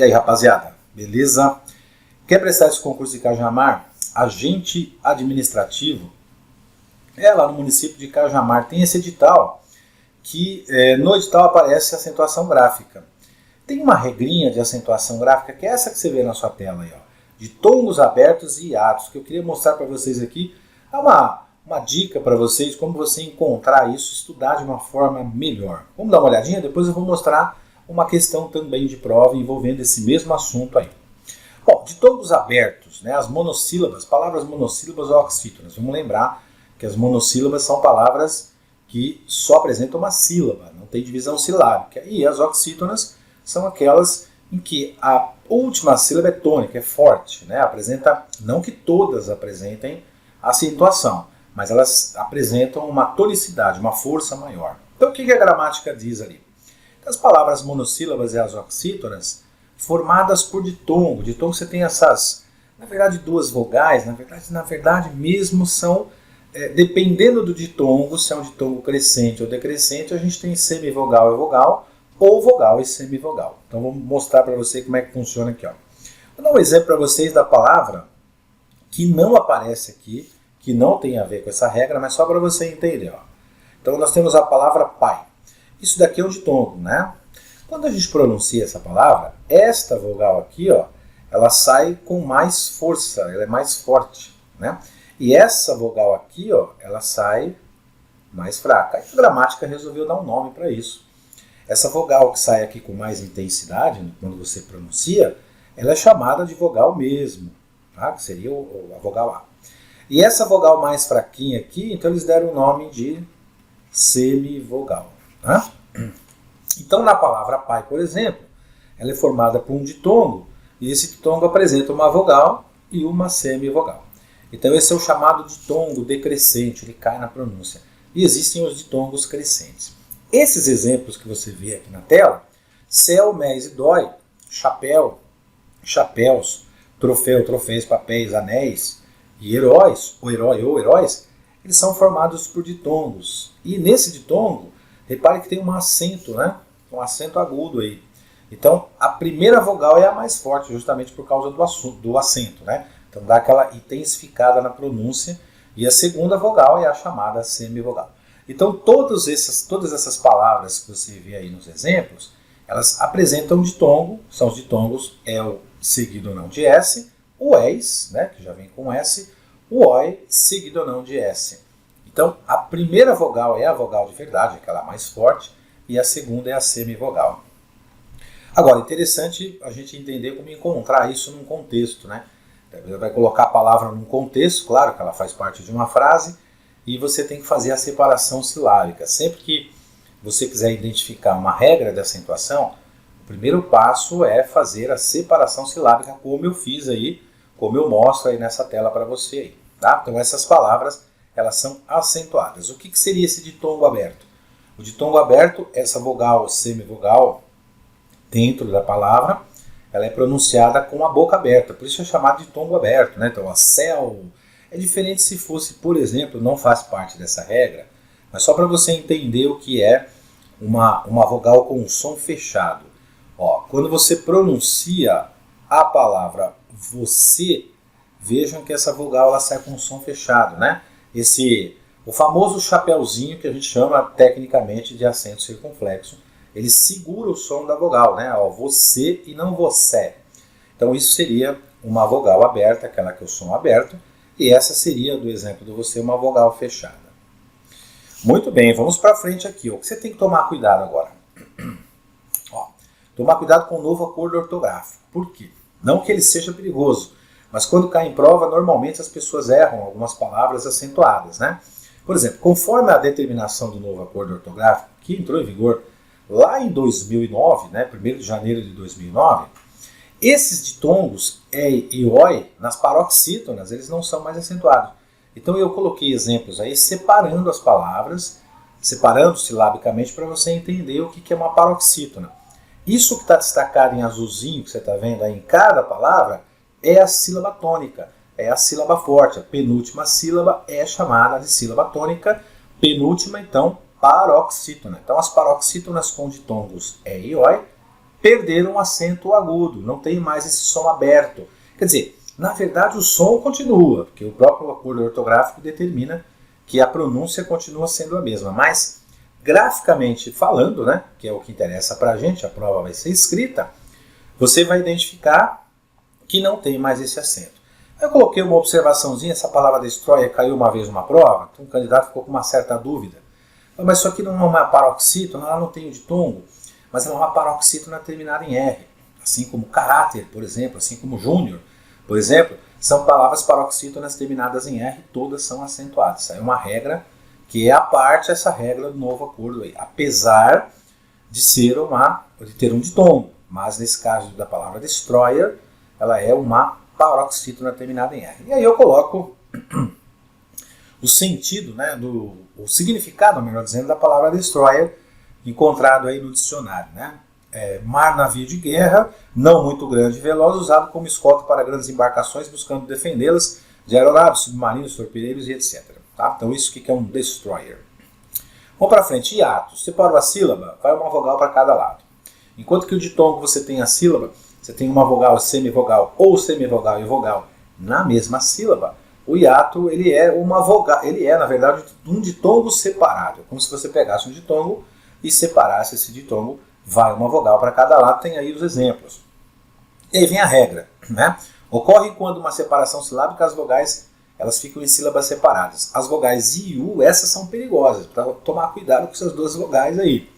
E aí, rapaziada, beleza? Quer prestar esse concurso de Cajamar? Agente administrativo? Lá no município de Cajamar tem esse edital, que no edital aparece acentuação gráfica. Tem uma regrinha de acentuação gráfica, que é essa que você vê na sua tela aí, ó, de tongos abertos e hiatos, que eu queria mostrar para vocês aqui. É uma dica para vocês, como você encontrar isso, estudar de uma forma melhor. Vamos dar uma olhadinha? Depois eu vou mostrar uma questão também de prova envolvendo esse mesmo assunto aí. Bom, de tongos abertos, né, as monossílabas, palavras monossílabas ou oxítonas. Vamos lembrar que as monossílabas são palavras que só apresentam uma sílaba, não tem divisão silábica. E as oxítonas são aquelas em que a última sílaba é tônica, é forte, né? Apresenta, não que todas apresentem acentuação, mas elas apresentam uma tonicidade, uma força maior. Então o que a gramática diz ali? As palavras monossílabas e as oxítonas, formadas por ditongo. Ditongo você tem essas, na verdade, duas vogais, na verdade mesmo são, dependendo do ditongo, se é um ditongo crescente ou decrescente, a gente tem semivogal e vogal, ou vogal e semivogal. Então vou mostrar para você como é que funciona aqui. Ó. Vou dar um exemplo para vocês da palavra que não aparece aqui, que não tem a ver com essa regra, mas só para você entender. Ó. Então nós temos a palavra pai. Isso daqui é um ditongo, né? Quando a gente pronuncia essa palavra, esta vogal aqui, ó, ela sai com mais força, ela é mais forte, né? E essa vogal aqui, ó, ela sai mais fraca. Aí a gramática resolveu dar um nome para isso. Essa vogal que sai aqui com mais intensidade, quando você pronuncia, ela é chamada de vogal mesmo, tá? Que seria a vogal A. E essa vogal mais fraquinha aqui, então eles deram o nome de semivogal. Tá? Então, na palavra pai, por exemplo, ela é formada por um ditongo, e esse ditongo apresenta uma vogal e uma semivogal. Então, esse é o chamado ditongo decrescente, ele cai na pronúncia. E existem os ditongos crescentes. Esses exemplos que você vê aqui na tela, céu, més e dói, chapéu, chapéus, troféu, troféus, papéis, anéis e heróis, ou herói ou heróis, eles são formados por ditongos. E nesse ditongo, repare que tem um acento, né? Um acento agudo aí. Então, a primeira vogal é a mais forte, justamente por causa do acento, né? Então, dá aquela intensificada na pronúncia. E a segunda vogal é a chamada semivogal. Então, todas essas palavras que você vê aí nos exemplos, elas apresentam ditongo, são os ditongos el seguido ou não de S, o es, né? Que já vem com S, o oi seguido ou não de S. Então, a primeira vogal é a vogal de verdade, aquela mais forte, e a segunda é a semivogal. Agora, interessante a gente entender como encontrar isso num contexto, né? Você vai colocar a palavra num contexto, claro que ela faz parte de uma frase, e você tem que fazer a separação silábica. Sempre que você quiser identificar uma regra de acentuação, o primeiro passo é fazer a separação silábica, como eu fiz aí, como eu mostro aí nessa tela para você aí, tá? Então, essas palavras elas são acentuadas. O que seria esse ditongo aberto? O ditongo aberto, essa vogal semivogal dentro da palavra, ela é pronunciada com a boca aberta, por isso é chamado de ditongo aberto, né? Então, a céu é diferente se fosse, por exemplo, não faz parte dessa regra, mas só para você entender o que é uma vogal com um som fechado. Ó, quando você pronuncia a palavra você, vejam que essa vogal ela sai com um som fechado, né? O famoso chapéuzinho que a gente chama tecnicamente de acento circunflexo, ele segura o som da vogal, né? Ó, você e não você. Então isso seria uma vogal aberta, aquela que é o som aberto, e essa seria, do exemplo do você, uma vogal fechada. Muito bem, vamos para frente aqui. O que você tem que tomar cuidado agora? Ó, tomar cuidado com o novo acordo ortográfico. Por quê? Não que ele seja perigoso, mas quando cai em prova, normalmente as pessoas erram algumas palavras acentuadas, né? Por exemplo, conforme a determinação do novo acordo ortográfico, que entrou em vigor lá em 2009, né, 1º de janeiro de 2009, esses ditongos e oi, nas paroxítonas, eles não são mais acentuados. Então eu coloquei exemplos aí separando as palavras, separando silabicamente para você entender o que é uma paroxítona. Isso que está destacado em azulzinho, que você está vendo aí em cada palavra, é a sílaba tônica, é a sílaba forte. A penúltima sílaba é chamada de sílaba tônica, penúltima, então, paroxítona. Então, as paroxítonas com ditongos e oi perderam o acento agudo, não tem mais esse som aberto. Quer dizer, na verdade o som continua, porque o próprio acordo ortográfico determina que a pronúncia continua sendo a mesma, mas graficamente falando, né, que é o que interessa para a gente, a prova vai ser escrita, você vai identificar que não tem mais esse acento. Eu coloquei uma observaçãozinha, essa palavra destroyer caiu uma vez numa prova, então o candidato ficou com uma certa dúvida. Mas isso aqui não é uma paroxítona, ela não tem o ditongo, mas ela é uma paroxítona terminada em R. Assim como caráter, por exemplo, assim como júnior, por exemplo, são palavras paroxítonas terminadas em R, todas são acentuadas. Isso aí é uma regra que é a parte essa regra do novo acordo aí, apesar de ter um ditongo, mas nesse caso da palavra destroyer, ela é uma paroxítona terminada em R. E aí eu coloco o sentido, né, o significado, melhor dizendo, da palavra destroyer, encontrado aí no dicionário, né? Mar, navio de guerra, não muito grande e veloz, usado como escolta para grandes embarcações, buscando defendê-las de aeronaves, submarinos, torpedeiros e etc. Tá? Então isso que é um destroyer. Vamos para frente, hiato. Separa a sílaba, vai uma vogal para cada lado. Enquanto que o ditongo você tem a sílaba, você tem uma vogal, semivogal ou semivogal e vogal na mesma sílaba. O hiato ele é uma vogal, ele é na verdade um ditongo separado, como se você pegasse um ditongo e separasse esse ditongo, vai uma vogal para cada lado, tem aí os exemplos. E aí vem a regra, né? Ocorre quando uma separação silábica, as vogais elas ficam em sílabas separadas. As vogais I e U, essas são perigosas, para tomar cuidado com essas duas vogais aí.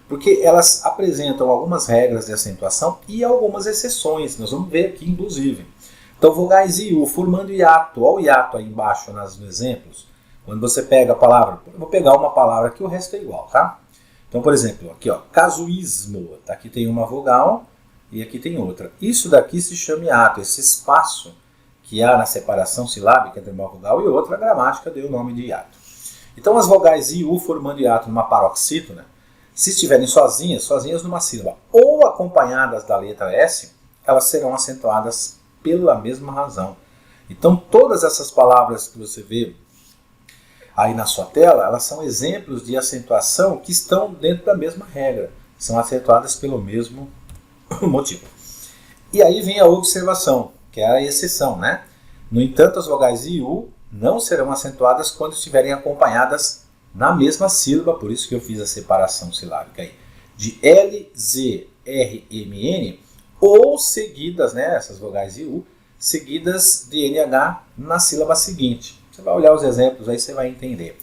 Porque elas apresentam algumas regras de acentuação e algumas exceções, nós vamos ver aqui inclusive. Então vogais I e U formando hiato, olha o hiato aí embaixo nos exemplos. Quando você pega a palavra, eu vou pegar uma palavra aqui, o resto é igual, tá? Então, por exemplo, aqui ó, casuísmo, aqui tem uma vogal e aqui tem outra. Isso daqui se chama hiato, esse espaço que há na separação silábica entre uma vogal e outra, a gramática deu o nome de hiato. Então as vogais I e U formando hiato numa paroxítona, se estiverem sozinhas numa sílaba, ou acompanhadas da letra S, elas serão acentuadas pela mesma razão. Então todas essas palavras que você vê aí na sua tela, elas são exemplos de acentuação que estão dentro da mesma regra, são acentuadas pelo mesmo motivo. E aí vem a observação, que é a exceção, né? No entanto, as vogais I e U não serão acentuadas quando estiverem acompanhadas na mesma sílaba, por isso que eu fiz a separação silábica aí, de L, Z, R, M, N, ou seguidas, né, essas vogais I e U, seguidas de NH na sílaba seguinte. Você vai olhar os exemplos aí, você vai entender.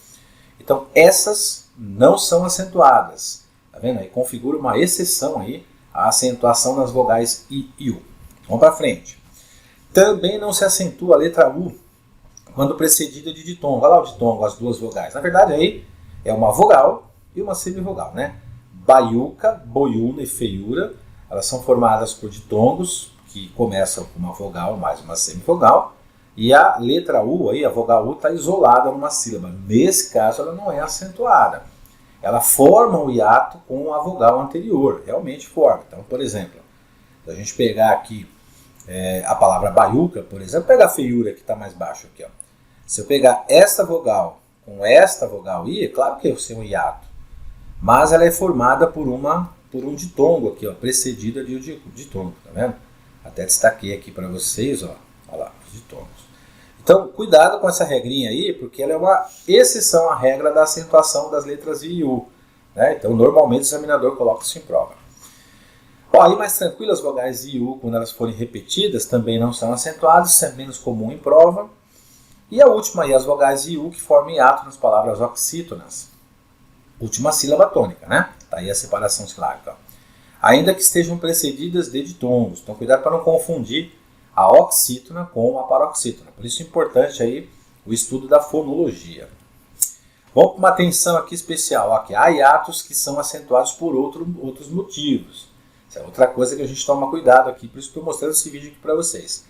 Então, essas não são acentuadas. Tá vendo aí? Configura uma exceção aí, a acentuação nas vogais I e U. Vamos para frente. Também não se acentua a letra U quando precedida de ditongo. Olha lá o ditongo, as duas vogais. Na verdade, aí é uma vogal e uma semivogal, né? Baiuca, boiuna e feiura, elas são formadas por ditongos, que começam com uma vogal mais uma semivogal. E a letra U, aí, a vogal U, está isolada numa sílaba. Nesse caso, ela não é acentuada. Ela forma o hiato com a vogal anterior, realmente forma. Então, por exemplo, se a gente pegar aqui a palavra baiuca, por exemplo, pega a feiura que está mais baixo aqui. Ó. Se eu pegar esta vogal com esta vogal I, é claro que eu sei um hiato. Mas ela é formada por um ditongo aqui, ó, precedida de um ditongo, tá vendo? Até destaquei aqui para vocês, ó, olha lá, os ditongos. Então, cuidado com essa regrinha aí, porque ela é uma exceção à regra da acentuação das letras I e U. Né? Então, normalmente o examinador coloca isso em prova. Bom, aí mais tranquilo, as vogais I e U, quando elas forem repetidas, também não são acentuadas, isso é menos comum em prova. E a última aí, as vogais I e U que formam hiato nas palavras oxítonas. Última sílaba tônica, né? Tá aí a separação silábica. Ainda que estejam precedidas de ditongos. Então, cuidado para não confundir a oxítona com a paroxítona. Por isso é importante aí o estudo da fonologia. Vamos para uma atenção aqui especial. Aqui, há hiatos que são acentuados por outros motivos. Isso é outra coisa que a gente toma cuidado aqui, por isso estou mostrando esse vídeo aqui para vocês.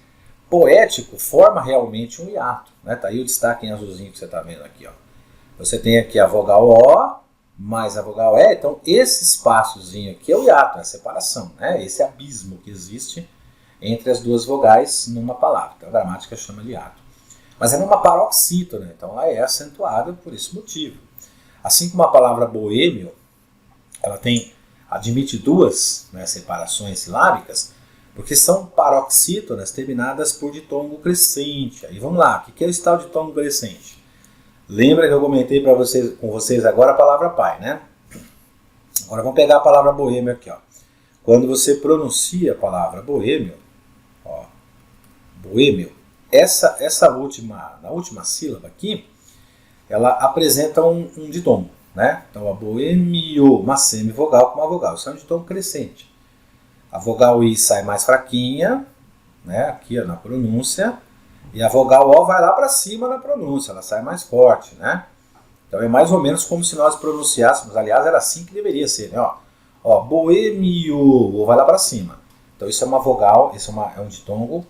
Poético forma realmente um hiato. Né? Tá aí o destaque em azulzinho que você está vendo aqui. Ó. Você tem aqui a vogal O mais a vogal E. Então esse espaçozinho aqui é o hiato, é a separação. Né? Esse abismo que existe entre as duas vogais numa palavra. Então a gramática chama de hiato. Mas é numa paroxítona, então ela é acentuada por esse motivo. Assim como a palavra boêmio, ela tem admite duas, né, separações silábicas, porque são paroxítonas terminadas por ditongo crescente. Aí vamos lá, o que é o estado de ditongo crescente? Lembra que eu comentei com vocês agora a palavra pai, né? Agora vamos pegar a palavra boêmio aqui, ó. Quando você pronuncia a palavra boêmio, ó, boêmio, na última sílaba aqui, ela apresenta um ditongo, né? Então a boêmio, uma semivogal com uma vogal, isso é um ditongo crescente. A vogal I sai mais fraquinha, né? Aqui ó, na pronúncia, e a vogal O vai lá para cima na pronúncia, ela sai mais forte, né? Então é mais ou menos como se nós pronunciássemos, aliás, era assim que deveria ser, né? Ó, boêmio, O vai lá para cima. Então isso é uma vogal, isso é um ditongo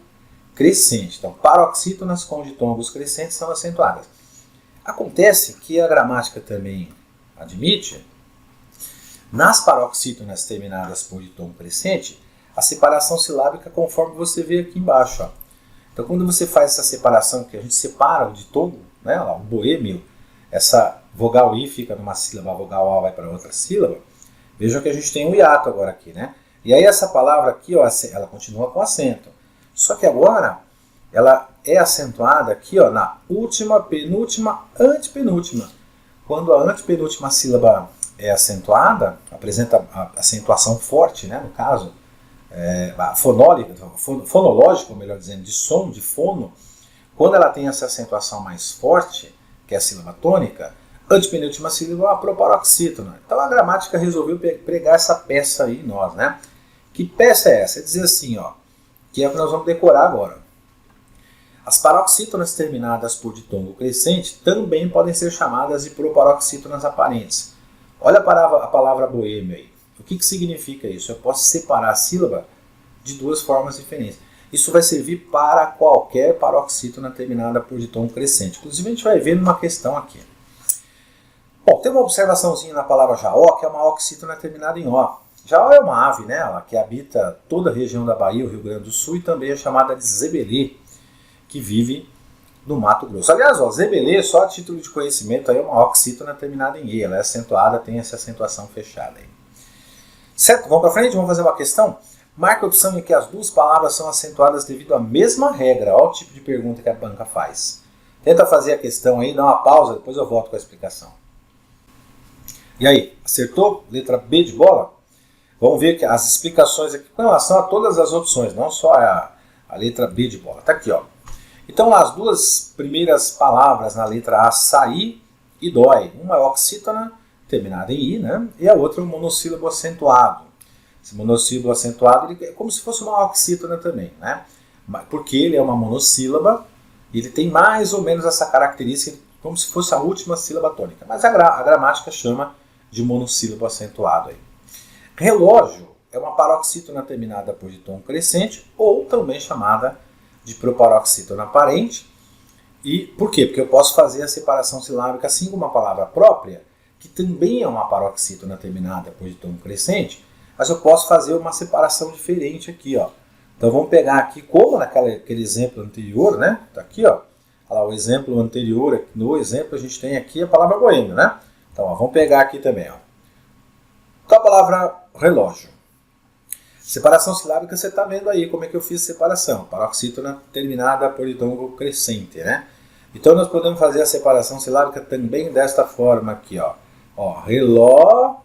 crescente. Então paroxítonas com ditongos crescentes são acentuadas. Acontece que a gramática também admite, nas paroxítonas terminadas por ditongo crescente, a separação silábica conforme você vê aqui embaixo, ó. Então quando você faz essa separação, que a gente separa o ditongo, né, lá, o boêmio, essa vogal I fica numa sílaba, a vogal A vai para outra sílaba, vejam que a gente tem um hiato agora aqui, né? E aí essa palavra aqui, ó, ela continua com acento. Só que agora ela é acentuada aqui, ó, na última, penúltima, antepenúltima. Quando a antepenúltima sílaba é acentuada, apresenta a acentuação forte, né, no caso, fonológica, melhor dizendo, de som, de fono, quando ela tem essa acentuação mais forte, que é a sílaba tônica, antepenúltima sílaba é uma proparoxítona. Então a gramática resolveu pregar essa peça aí em nós, né? Que peça é essa? É dizer assim, ó, que é o que nós vamos decorar agora. As paroxítonas terminadas por ditongo crescente também podem ser chamadas de proparoxítonas aparentes. Olha a palavra boêmio aí. O que significa isso? Eu posso separar a sílaba de duas formas diferentes. Isso vai servir para qualquer paroxítona terminada por ditongo crescente. Inclusive a gente vai ver numa questão aqui. Bom, tem uma observaçãozinha na palavra jaó, que é uma oxítona terminada em ó. Jaó é uma ave, né, ela que habita toda a região da Bahia, o Rio Grande do Sul, e também é chamada de zebelê, que vive no Mato Grosso. Aliás, ó, zebelê, só a título de conhecimento, aí é uma oxítona terminada em e, ela é acentuada, tem essa acentuação fechada aí. Certo? Vamos para frente, vamos fazer uma questão? Marque a opção em que as duas palavras são acentuadas devido à mesma regra. Olha o tipo de pergunta que a banca faz. Tenta fazer a questão aí, dá uma pausa, depois eu volto com a explicação. E aí, acertou? Letra B de bola? Vamos ver que as explicações aqui com relação a todas as opções, não só a letra B de bola. Está aqui, ó. Então, as duas primeiras palavras na letra A, sair e dói. Uma é oxítona, terminada em I, né? E a outra é um monossílabo acentuado. Esse monossílabo acentuado ele é como se fosse uma oxítona também, né? Porque ele é uma monossílaba e ele tem mais ou menos essa característica como se fosse a última sílaba tônica. Mas a gramática chama de monossílabo acentuado aí. Relógio é uma paroxítona terminada por ditongo crescente ou também chamada de proparoxítona aparente. E por quê? Porque eu posso fazer a separação silábica assim como uma palavra própria, que também é uma paroxítona terminada por ditongo crescente, mas eu posso fazer uma separação diferente aqui, ó. Então vamos pegar aqui, como naquele exemplo anterior, né? Tá aqui, ó. Olha lá, o exemplo anterior, no exemplo a gente tem aqui a palavra boêmio, né? Então, ó, vamos pegar aqui também, ó. Então a palavra relógio. Separação silábica, você está vendo aí como é que eu fiz a separação. Paroxítona terminada por ditongo crescente, né? Então nós podemos fazer a separação silábica também desta forma aqui, ó. Ó, relógio,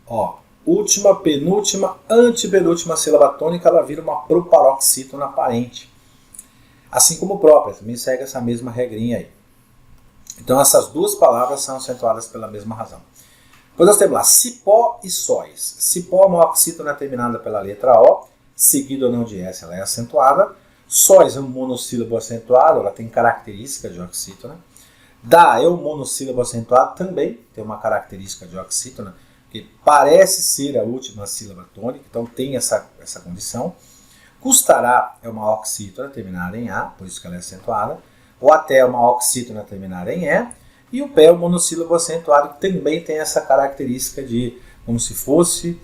ó. Última, penúltima, antepenúltima sílaba tônica, ela vira uma proparoxítona aparente. Assim como própria, também segue essa mesma regrinha aí. Então essas duas palavras são acentuadas pela mesma razão. Depois nós temos lá cipó e sóis. Cipó é uma oxítona terminada pela letra O, seguido ou não de S, ela é acentuada. Sóis é um monossílabo acentuado, ela tem característica de oxítona. Dá é um monossílabo acentuado, também tem uma característica de oxítona, que parece ser a última sílaba tônica, então tem essa condição. Custará é uma oxítona terminada em A, por isso que ela é acentuada. O até é uma oxítona terminada em E. E o pé é um monossílabo acentuado, que também tem essa característica de como se fosse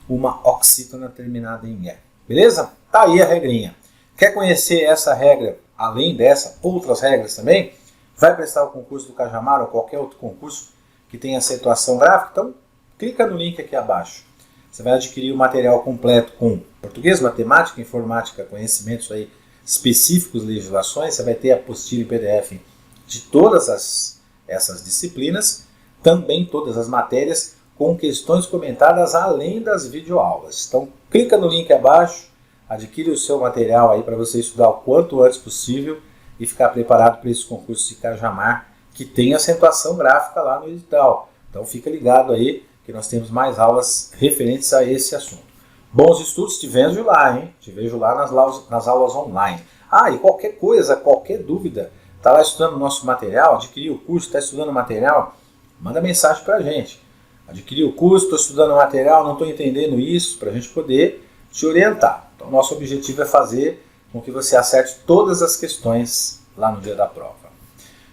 uma oxítona terminada em E. Beleza? Tá aí a regrinha. Quer conhecer essa regra, além dessa, outras regras também? Vai prestar o concurso do Cajamar ou qualquer outro concurso que tenha acentuação gráfica? Então, clica no link aqui abaixo. Você vai adquirir o material completo com português, matemática, informática, conhecimentos aí específicos, legislações. Você vai ter a apostila em PDF de todas essas disciplinas, também todas as matérias com questões comentadas além das videoaulas. Então clica no link abaixo, adquire o seu material aí para você estudar o quanto antes possível e ficar preparado para esse concurso de Cajamar, que tem acentuação gráfica lá no edital. Então fica ligado aí que nós temos mais aulas referentes a esse assunto. Bons estudos, te vejo lá, hein? Te vejo lá nas aulas online. Ah, e qualquer coisa, qualquer dúvida, está lá estudando o nosso material, adquiriu o curso, está estudando o material, manda mensagem para a gente. Adquiri o curso, estou estudando o material, não estou entendendo isso, para a gente poder te orientar. Então, nosso objetivo é fazer com que você acerte todas as questões lá no dia da prova.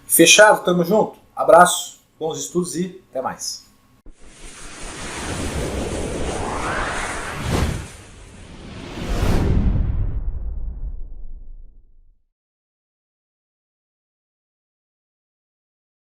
Fechado? Tamo junto? Abraço, bons estudos e até mais.